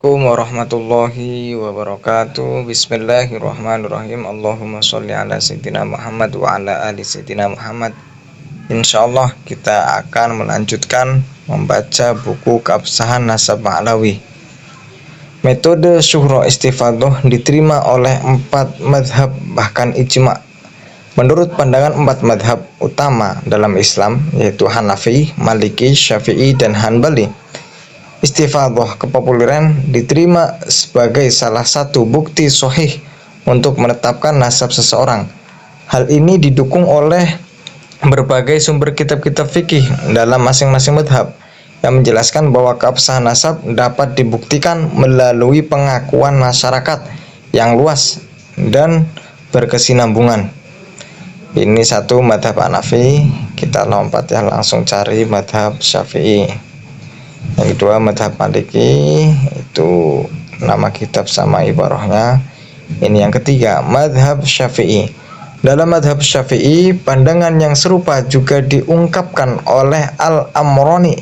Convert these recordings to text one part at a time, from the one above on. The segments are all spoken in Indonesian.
Assalamualaikum warahmatullahi wabarakatuh. Bismillahirrahmanirrahim. Allahumma sholli ala sayyidina Muhammad wa ala ali sayyidina Muhammad. Insyaallah kita akan melanjutkan membaca buku Keabsahan Nasab Ma'lawi. Metode syuhra istifadhah diterima oleh 4 madhab bahkan ijma'. Menurut pandangan 4 madhab utama dalam Islam, yaitu Hanafi, Maliki, Syafi'i, dan Hanbali, istifadhah kepopuleran diterima sebagai salah satu bukti sahih untuk menetapkan nasab seseorang. Hal ini didukung oleh berbagai sumber kitab-kitab fikih dalam masing-masing madhab yang menjelaskan bahwa keabsahan nasab dapat dibuktikan melalui pengakuan masyarakat yang luas dan berkesinambungan. Ini satu madhab Hanafi. Kita lompat ya, langsung cari madhab Syafi'i. Yang kedua madhab Maliki, itu nama kitab sama ibarahnya. Ini yang ketiga madhab Syafi'i. Dalam madhab Syafi'i, pandangan yang serupa juga diungkapkan oleh Al-Amrani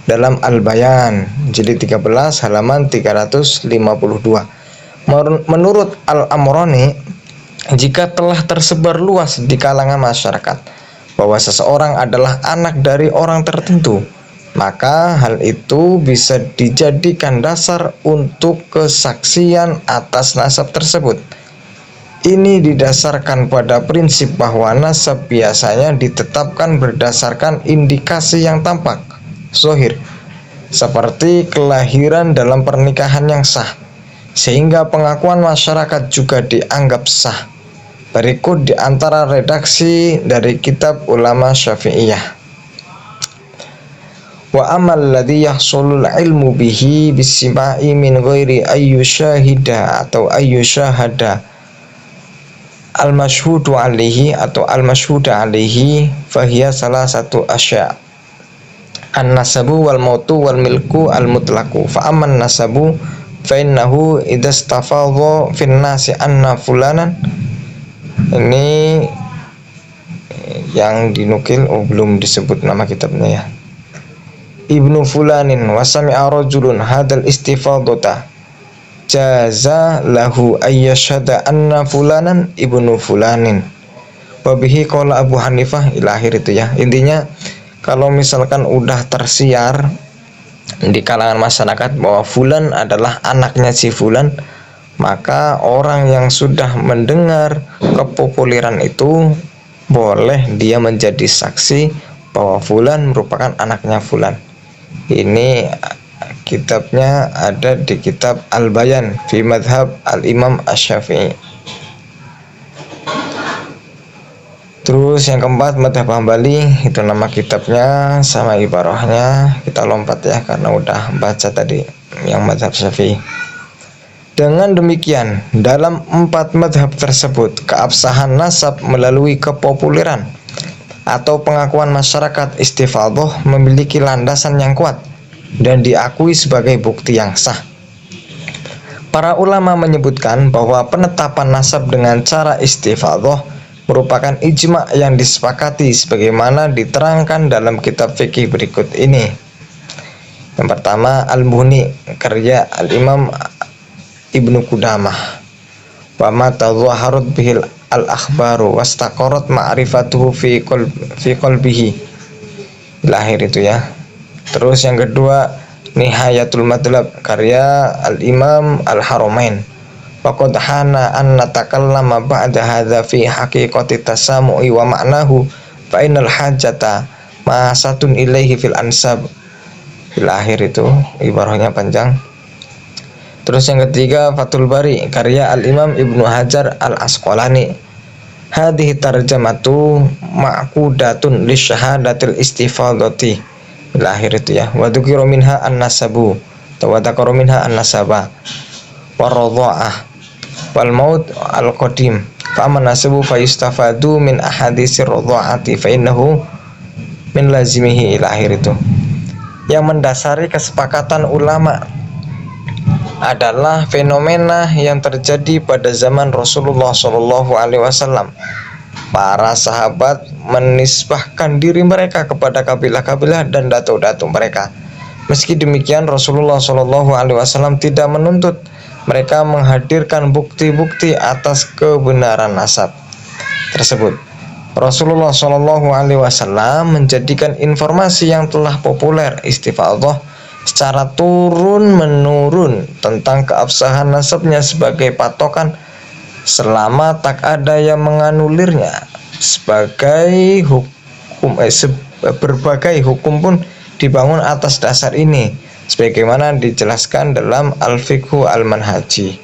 dalam Al-Bayan jilid 13 halaman 352. Menurut Al-Amrani, jika telah tersebar luas di kalangan masyarakat bahwa seseorang adalah anak dari orang tertentu, maka hal itu bisa dijadikan dasar untuk kesaksian atas nasab tersebut. Ini didasarkan pada prinsip bahwa nasab biasanya ditetapkan berdasarkan indikasi yang tampak, zahir, seperti kelahiran dalam pernikahan yang sah, sehingga pengakuan masyarakat juga dianggap sah. Berikut di antara redaksi dari kitab ulama Syafi'iyah. Wa amal ladzi yahsulul ilmu bihi bisima'i min ghairi ayyu syahida atau ayyu syahada al-masyhudu alaihi atau al-masyhuda alaihi fahiya salah satu asya' an-nasabu wal mautu wal milku al-mutlaqu fa amman nasabu fa innahu idastafadha fin nasi anna fulanan. Ini yang dinukil, belum disebut nama kitabnya ya. Ibnu fulanin wa sami'a rajulun hadal istifadata jaza lahu ayyashhada anna fulanan ibnu fulanin wa bihi qala Abu Hanifah ila akhir itu ya. Intinya kalau misalkan udah tersiar di kalangan masyarakat bahwa fulan adalah anaknya si fulan, maka orang yang sudah mendengar kepopuleran itu boleh dia menjadi saksi bahwa fulan merupakan anaknya fulan. Ini kitabnya ada di kitab Al-Bayan fi madhab Al-Imam Asy-Syafi'i. Terus yang keempat madhab Hambali, itu nama kitabnya sama ibarahnya. Kita lompat ya karena udah baca tadi yang madhab Syafi'i. Dengan demikian, dalam 4 madhab tersebut, keabsahan nasab melalui kepopuleran atau pengakuan masyarakat istifadhah memiliki landasan yang kuat dan diakui sebagai bukti yang sah. Para ulama menyebutkan bahwa penetapan nasab dengan cara istifadhah merupakan ijma' yang disepakati sebagaimana diterangkan dalam kitab fikih berikut ini. Yang pertama, Al-Mughni, karya Al-Imam Ibnu Qudamah. Wa ma tadhaharat bihil al-akhbaru wastaqarat ma'rifatuhu fi qalbihi. Lahir itu ya. Terus yang kedua, Nihayatul Madlab, karya Al-Imam Al-Haramain. Wa qad hana an natakallama ba'da hadza fi haqiqati tasamu'i wa ma'nahu fa innal hajata ma satun ilaihi fil ansab. Lahir itu ibarahnya panjang. Terus yang ketiga, Fathul Bari, karya Al-Imam Ibnu Hajar Al-Asqalani. Hadhihi tarjamatu ma'qudatun li syahadatil istifadati. Lahir itu ya. Wa dzukira minha an-nasabu, wa dzakara minha an-nasaba wa radha'ah wal maut al-qadim. Fa amma nasabu fa yustafadu min ahaditsir radha'ati fa innahu min lazimihi. Lahir itu. Yang mendasari kesepakatan ulama adalah fenomena yang terjadi pada zaman Rasulullah SAW. Para sahabat menisbahkan diri mereka kepada kabilah-kabilah dan datuk-datuk mereka. Meski demikian, Rasulullah Shallallahu Alaihi Wasallam tidak menuntut mereka menghadirkan bukti-bukti atas kebenaran nasab tersebut. Rasulullah Shallallahu Alaihi Wasallam menjadikan informasi yang telah populer istifadhah secara turun-menurun tentang keabsahan nasabnya sebagai patokan selama tak ada yang menganulirnya. Berbagai hukum pun dibangun atas dasar ini, sebagaimana dijelaskan dalam Al-Fiqhu Al-Manhaji.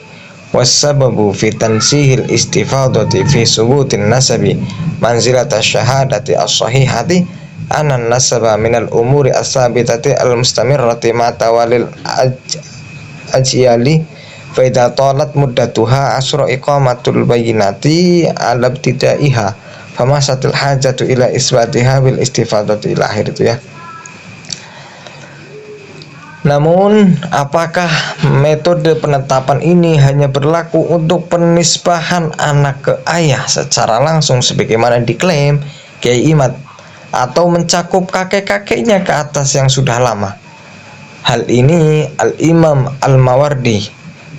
Wassababu fi tansihil istifadati fi subutin nasabi manzilata syahadati as-sahihati anan nasaba minal umuri as-sabitati al-mustamirrati ma tawalil ajyali fa idza talat muddatuha asra iqamatul bayyinati ala ibtidaiha famasatil hajatu ila isbatiha bil istifadati ila akhir itu ya. Namun, apakah metode penetapan ini hanya berlaku untuk penisbahan anak ke ayah secara langsung sebagaimana diklaim Kiai Imad, atau mencakup kakek-kakeknya ke atas yang sudah lama? Hal ini Al-Imam Al-Mawardi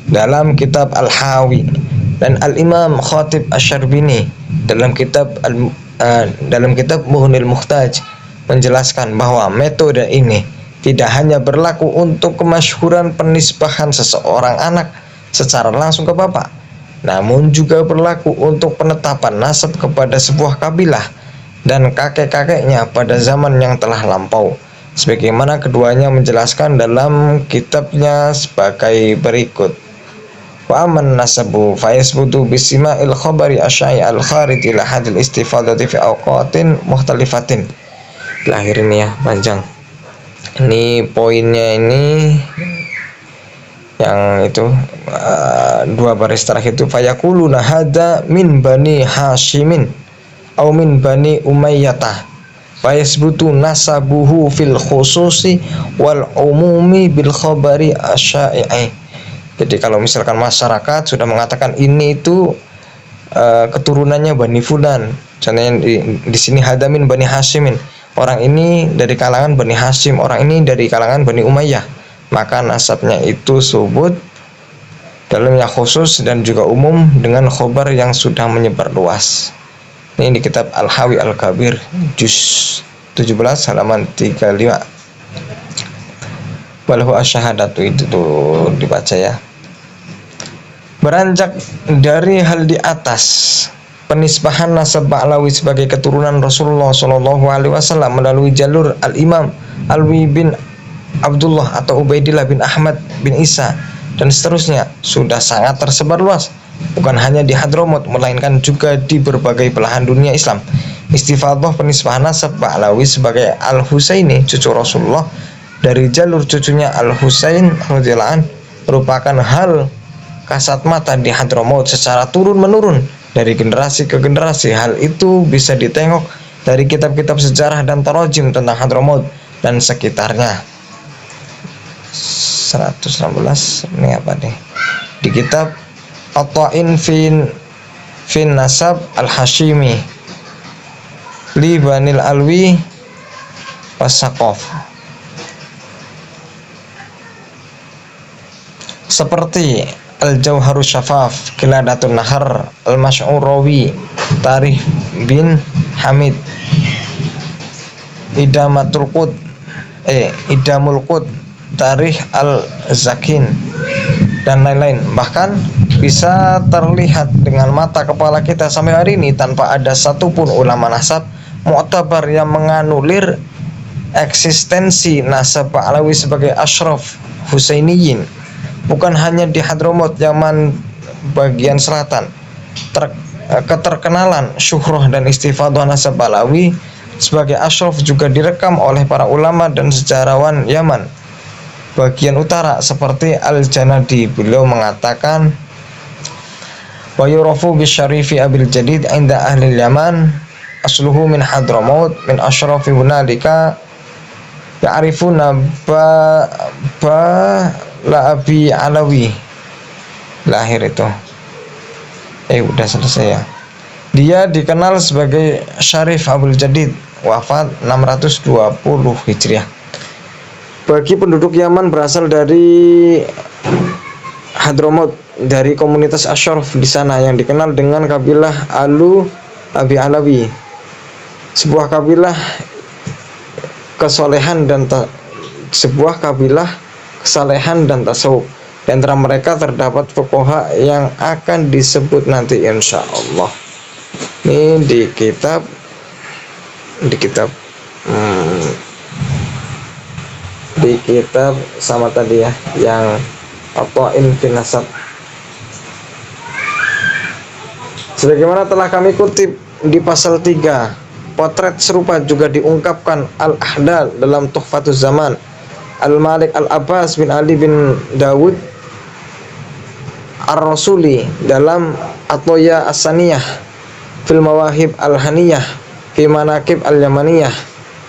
dalam kitab Al-Hawi dan Al-Imam Khatib Asy-Syarbini dalam kitab Muhnil Muhtaj menjelaskan bahwa metode ini tidak hanya berlaku untuk kemasyhuran penisbahan seseorang anak secara langsung ke bapak, namun juga berlaku untuk penetapan nasab kepada sebuah kabilah dan kakek-kakeknya pada zaman yang telah lampau, sebagaimana keduanya menjelaskan dalam kitabnya sebagai berikut. Wa aman nasabu fa yasbutu bisima'il khabari asyai al-kharij ila hadil istifadati fi awqatin mukhtalifatin. Lahir ini ya, panjang. Ini poinnya ini yang itu dua baris terakhir itu fayaquluna hadza min bani Hashimin au min bani Umayyah fayasbutu nasabuhu fil khususi wal umumi bil khabari asyai. Jadi kalau misalkan masyarakat sudah mengatakan ini itu keturunannya Bani Fulan, contohnya di sini hadza min bani Hashimin, orang ini dari kalangan Bani Hashim, orang ini dari kalangan Bani Umayyah, maka nasabnya itu subut dalamnya khusus dan juga umum dengan khobar yang sudah menyebar luas. Ini di kitab Al-Hawi Al-Kabir juz 17 halaman 35. Walahu asyhadatu itu tuh dibaca ya. Beranjak dari hal di atas, penisbahan nasab Ba'lawi sebagai keturunan Rasulullah Shallallahu Alaihi Wasallam melalui jalur Al-Imam Alwi bin Abdullah atau Ubaidillah bin Ahmad bin Isa dan seterusnya sudah sangat tersebar luas, bukan hanya di Hadramaut melainkan juga di berbagai belahan dunia Islam. Istifadhah penisbahan nasab Ba'lawi sebagai Al-Husaini, cucu Rasulullah, dari jalur cucunya Al-Husain radhiyallahu anhu merupakan hal kasat mata di Hadramaut secara turun-menurun dari generasi ke generasi. Hal itu bisa ditengok dari kitab-kitab sejarah dan tarajim tentang Hadramaut dan sekitarnya. 116 ini apa nih? Di kitab At-Ta'in fin Nasab Al-Hashimi li Banil Alwi Wasaqaf. Seperti Al-Jauharus Syafaf, Qiladatun Nahar, Al-Masy'urawi, Tarikh bin Hamid, Idamul Qut, Tarikh Al-Zakin, dan lain-lain. Bahkan bisa terlihat dengan mata kepala kita sampai hari ini tanpa ada satupun ulama nasab mu'tabar yang menganulir eksistensi nasab Ba'lawi sebagai Ashraf Husainiyin. Bukan hanya di Hadramaut Yaman bagian selatan, keterkenalan, syuhrah dan istifadhah nasab Ba'lawi sebagai Ashraf juga direkam oleh para ulama dan sejarawan Yaman bagian utara seperti Al-Janadi. Beliau mengatakan wa yurafu bisyarifi abil jadid inda ahli Yaman asluhu min Hadramaut min asyrafi hunalika ya'rifuna la Abi Alawi. Lahir itu udah selesai ya. Dia dikenal sebagai Syarif Abul Jadid, wafat 620 Hijriah. Bagi penduduk Yaman berasal dari Hadramaut, dari komunitas Ashraf di sana yang dikenal dengan kabilah Alu Abi Alawi, sebuah kabilah kesolehan dan kesalehan dan tasawuf. Di antara mereka terdapat fuqaha yang akan disebut nanti insya Allah. Ini di kitab sama tadi ya, yang At-Ta'in fi Nasab. Sebagaimana telah kami kutip di pasal 3, potret serupa juga diungkapkan Al-Ahdal dalam Tuhfatuz Zaman, Al-Malik Al-Abbas bin Ali bin Dawud Ar-Rasuli dalam At-Toya As-Saniyah, Fil Mawahib Al-Haniyah, Fi Manaqib Al-Yamaniyah,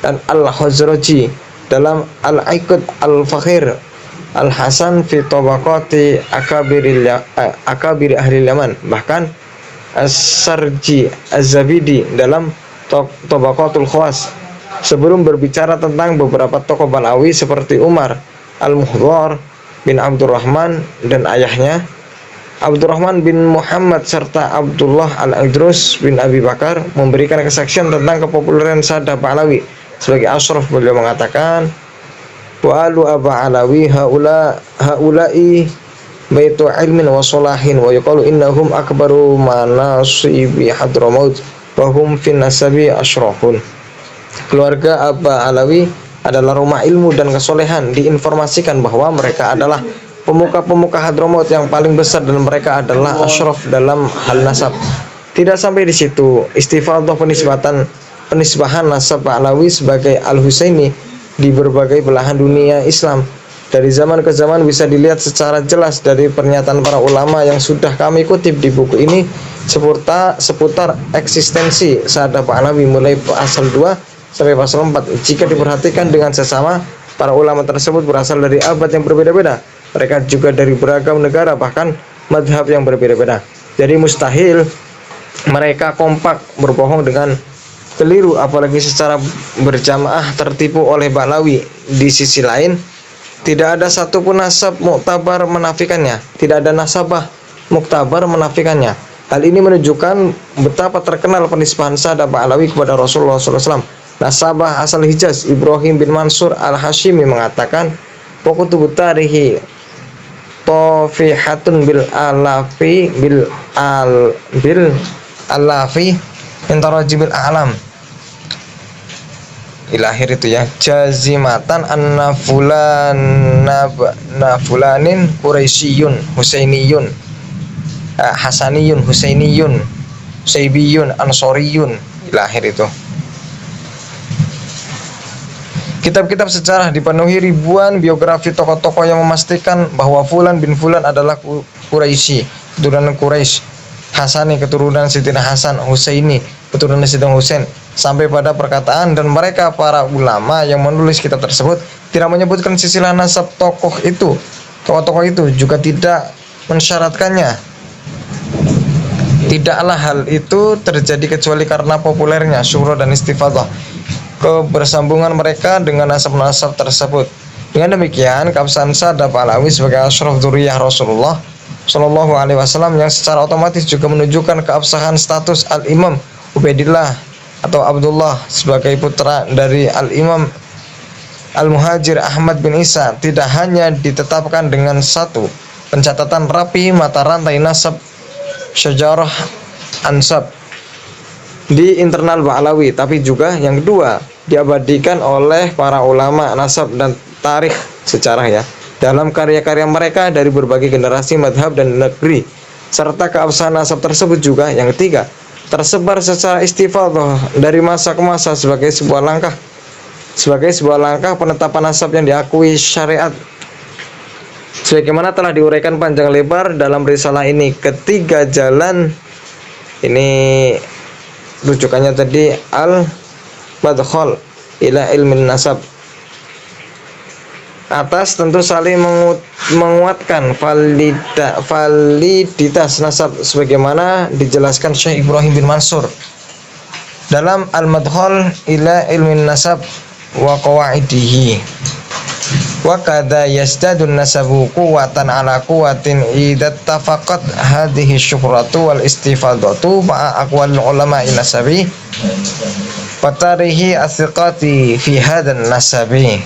dan Al-Khazraji dalam Al-Iqd Al-Fakhir Al-Hasan fi Tabaqati Akabiri Ahli Yaman. Bahkan As-Sarji Az-Zabidi dalam Tabaqatul Khawas, sebelum berbicara tentang beberapa tokoh Balawi seperti Umar Al-Muhdhar bin Abdurrahman dan ayahnya Abdurrahman bin Muhammad serta Abdullah Al-Idrus bin Abi Bakar, memberikan kesaksian tentang kepopuleran Sada Ba'alawi sebagai ashraf. Beliau mengatakan, wa alu Aba Alawi haula'i baitu ilmin wa solahin wa yuqalu innahum akbaru manasibi Hadramaut wa hum fin nasabi ashrafun. Keluarga Aba Alawi adalah rumah ilmu dan kesolehan. Diinformasikan bahwa mereka adalah pemuka-pemuka Hadramaut yang paling besar dan mereka adalah ashraf dalam hal nasab. Tidak sampai di situ, istifadhah penisbahan nasab Alawi sebagai Al-Husaini di berbagai belahan dunia Islam dari zaman ke zaman bisa dilihat secara jelas dari pernyataan para ulama yang sudah kami kutip di buku ini seputar eksistensi Sada Alawi mulai pasal 2 sampai pasal 4. Jika diperhatikan dengan sesama, para ulama tersebut berasal dari abad yang berbeda-beda. Mereka juga dari beragam negara, bahkan madhab yang berbeda-beda. Jadi mustahil mereka kompak berbohong dengan keliru, apalagi secara berjamaah tertipu oleh Ba'alawi. Di sisi lain, tidak ada satupun nasab muktabar menafikannya. Tidak ada nasabah muktabar menafikannya. Hal ini menunjukkan betapa terkenal penisbahan Sada Ba'alawi kepada Rasulullah SAW. Nasabah asal Hijaz Ibrahim bin Mansur Al-Hashimi mengatakan, Pokutubut tarihi Tofihatun bil alafi intarajibil a'lam ilahir itu ya, jazimatan anna fulanin Quraisyiyun Husainiyun Hasaniyun Husainiyun Saibiyun Ansoriyun ilahir itu. Kitab-kitab sejarah dipenuhi ribuan biografi tokoh-tokoh yang memastikan bahwa Fulan bin Fulan adalah Quraisy, keturunan Quraisy, Hasani keturunan Sayyidina Hasan, Husaini keturunan Sayyidina Husain, sampai pada perkataan dan mereka para ulama yang menulis kitab tersebut tidak menyebutkan silsilah nasab tokoh itu juga tidak mensyaratkannya. Tidaklah hal itu terjadi kecuali karena populernya syuhra dan istifadhah kebersambungan mereka dengan nasab-nasab tersebut. Dengan demikian, keabsahan Sada Ba'alawi sebagai ashraf dzurriyyah Rasulullah Shallallahu Alaihi Wasallam yang secara otomatis juga menunjukkan keabsahan status Al-Imam Ubaidillah atau Abdullah sebagai putra dari Al-Imam Al-Muhajir Ahmad bin Isa tidak hanya ditetapkan dengan satu pencatatan rapi mata rantai nasab syajarah ansab di internal Ba'alawi, tapi juga yang kedua diabadikan oleh para ulama nasab dan tarikh sejarah ya dalam karya-karya mereka dari berbagai generasi madhab dan negeri, serta keabsahan nasab tersebut juga yang ketiga tersebar secara istifadhah dari masa ke masa sebagai sebuah langkah penetapan nasab yang diakui syariat. Sebagaimana telah diuraikan panjang lebar dalam risalah ini, ketiga jalan ini rujukannya tadi Al-Madkhal ila ilmin nasab. Atas tentu saling menguatkan validitas nasab sebagaimana dijelaskan Syekh Ibrahim bin Mansur dalam Al-Madkhal ila ilmin nasab wa qawaidihi. Wa kadza yazdadun nasabu quwwatan ala quwwatin idza tafaqat hadhihi syuhratu wal istifadatu ma'a aqwal ulama nasabi fatarihi asiqati fi hadan nasabi.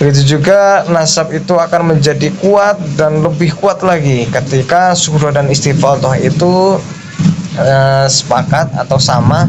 Begitu juga nasab itu akan menjadi kuat dan lebih kuat lagi ketika syuhra dan istifadah itu sepakat atau sama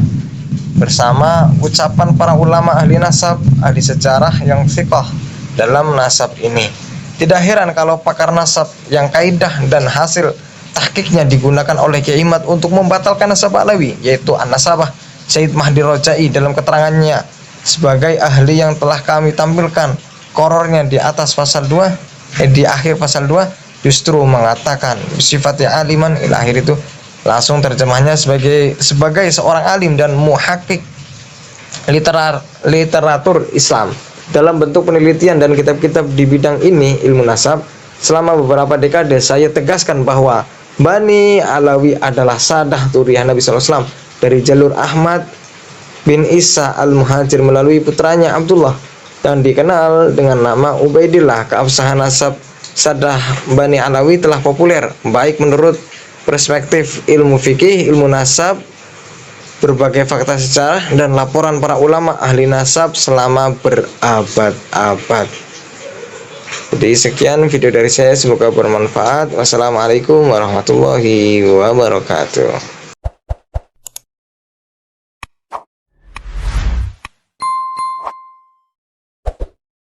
bersama ucapan para ulama ahli nasab, ahli sejarah yang thiqah dalam nasab ini. Tidak heran kalau pakar nasab yang kaidah dan hasil tahqiqnya digunakan oleh Kiai Imad untuk membatalkan nasab Alawi, yaitu An-Nasabah Syed Mahdi Rojai dalam keterangannya sebagai ahli yang telah kami tampilkan korornya di atas pasal 2, di akhir pasal 2 justru mengatakan sifatnya aliman ila akhir itu. Langsung terjemahnya sebagai seorang alim dan muhakkik literatur Islam dalam bentuk penelitian dan kitab-kitab di bidang ini ilmu nasab. Selama beberapa dekade saya tegaskan bahwa Bani Alawi adalah sadah turiyah Nabi SAW dari jalur Ahmad bin Isa al-Muhajir melalui putranya Abdullah dan dikenal dengan nama Ubaidillah. Keabsahan nasab sadah Bani Alawi telah populer baik menurut perspektif ilmu fikih, ilmu nasab, berbagai fakta sejarah dan laporan para ulama ahli nasab selama berabad-abad. Jadi sekian video dari saya, semoga bermanfaat. Wassalamualaikum warahmatullahi wabarakatuh.